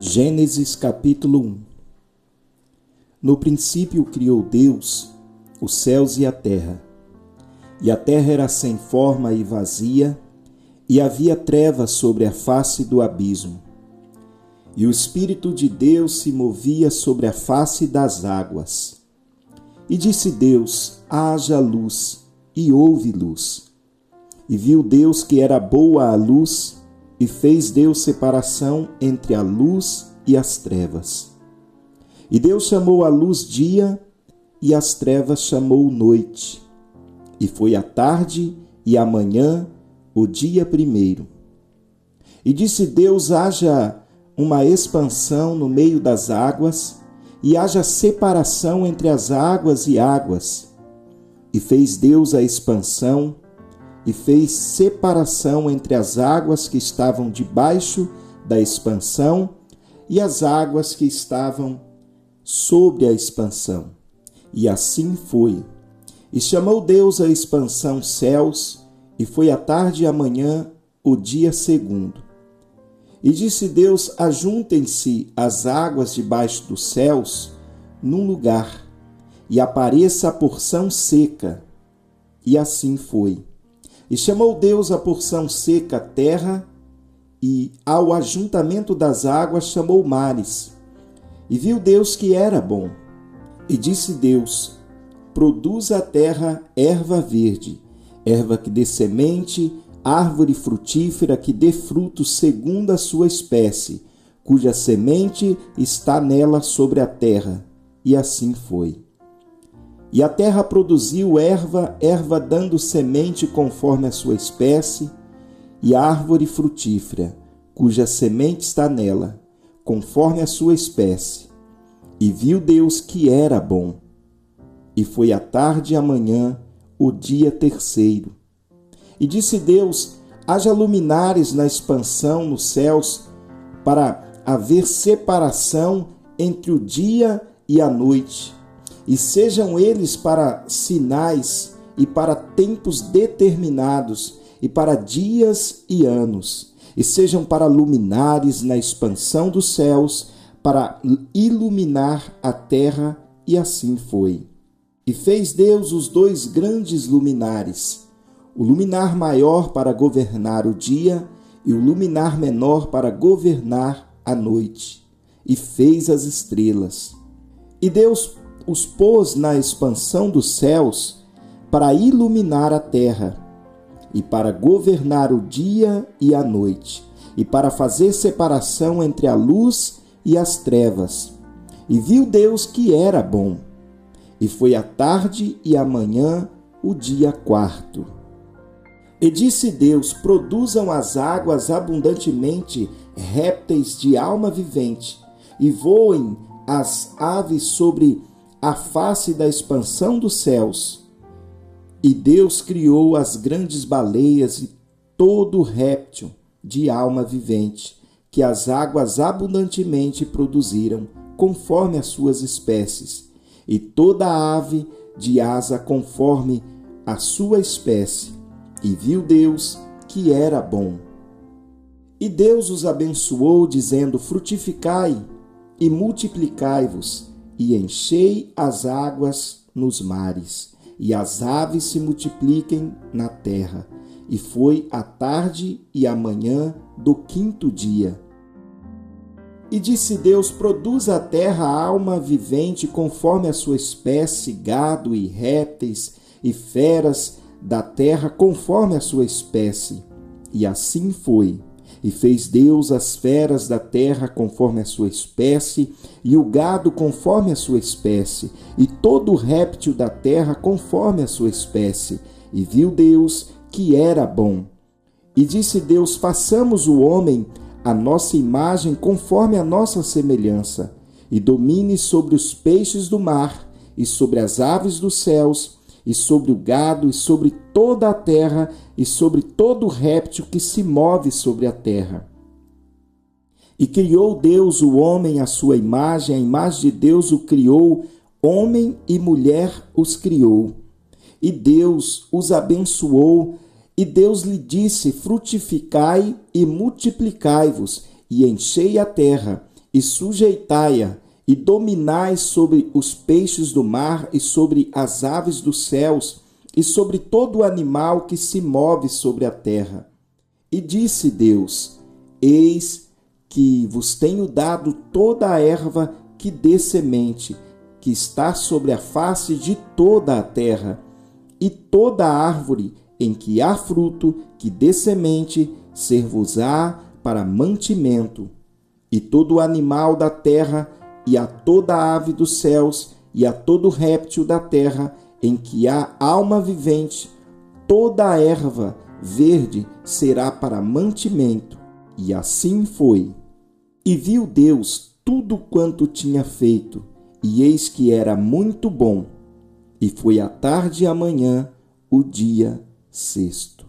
Gênesis capítulo 1. No princípio criou Deus os céus e a terra era sem forma e vazia, e havia trevas sobre a face do abismo. E o Espírito de Deus se movia sobre a face das águas. E disse Deus: haja luz, e houve luz. E viu Deus que era boa a luz, e fez Deus separação entre a luz e as trevas. E Deus chamou a luz dia, e as trevas chamou noite. E foi a tarde e a manhã, o dia primeiro. E disse Deus: haja uma expansão no meio das águas, e haja separação entre as águas e águas. E fez Deus a expansão, e fez separação entre as águas que estavam debaixo da expansão e as águas que estavam sobre a expansão. E assim foi. E chamou Deus a expansão céus, e foi a tarde e a manhã, o dia segundo. E disse Deus: ajuntem-se as águas debaixo dos céus num lugar, e apareça a porção seca. E assim foi. E chamou Deus a porção seca terra, e ao ajuntamento das águas chamou mares. E viu Deus que era bom. E disse Deus: produza a terra erva verde, erva que dê semente, árvore frutífera que dê frutos segundo a sua espécie, cuja semente está nela sobre a terra. E assim foi. E a terra produziu erva dando semente conforme a sua espécie, e árvore frutífera, cuja semente está nela, conforme a sua espécie. E viu Deus que era bom. E foi a tarde e a manhã, o dia terceiro. E disse Deus: haja luminares na expansão nos céus, para haver separação entre o dia e a noite. E sejam eles para sinais e para tempos determinados, e para dias e anos. E sejam para luminares na expansão dos céus, para iluminar a terra, e assim foi. E fez Deus os dois grandes luminares, o luminar maior para governar o dia, e o luminar menor para governar a noite. E fez as estrelas. E Deus os pôs na expansão dos céus para iluminar a terra, e para governar o dia e a noite, e para fazer separação entre a luz e as trevas. E viu Deus que era bom. E foi a tarde e a manhã, o dia quarto. E disse Deus: produzam as águas abundantemente répteis de alma vivente, e voem as aves sobre a face da expansão dos céus. E Deus criou as grandes baleias e todo réptil de alma vivente, que as águas abundantemente produziram, conforme as suas espécies, e toda ave de asa conforme a sua espécie. E viu Deus que era bom. E Deus os abençoou, dizendo: frutificai e multiplicai-vos, e enchei as águas nos mares, e as aves se multipliquem na terra. E foi a tarde e a manhã do quinto dia. E disse Deus: produza a terra alma vivente conforme a sua espécie, gado e répteis, e feras da terra conforme a sua espécie. E assim foi. E fez Deus as feras da terra conforme a sua espécie, e o gado conforme a sua espécie, e todo réptil da terra conforme a sua espécie. E viu Deus que era bom. E disse Deus: façamos o homem a nossa imagem conforme a nossa semelhança, e domine sobre os peixes do mar, e sobre as aves dos céus, e sobre o gado, e sobre toda a terra, e sobre todo réptil que se move sobre a terra. E criou Deus o homem à sua imagem, a imagem de Deus o criou, homem e mulher os criou. E Deus os abençoou, e Deus lhe disse: frutificai e multiplicai-vos, e enchei a terra, e sujeitai-a, e dominai sobre os peixes do mar, e sobre as aves dos céus, e sobre todo o animal que se move sobre a terra. E disse Deus: Eis que vos tenho dado toda a erva que dê semente, que está sobre a face de toda a terra, e toda a árvore em que há fruto que dê semente, ser-vos-á para mantimento, e todo animal da terra, e a toda ave dos céus, e a todo réptil da terra, em que há alma vivente, toda a erva verde será para mantimento. E assim foi. E viu Deus tudo quanto tinha feito, e eis que era muito bom. E foi a tarde e a manhã, o dia sexto.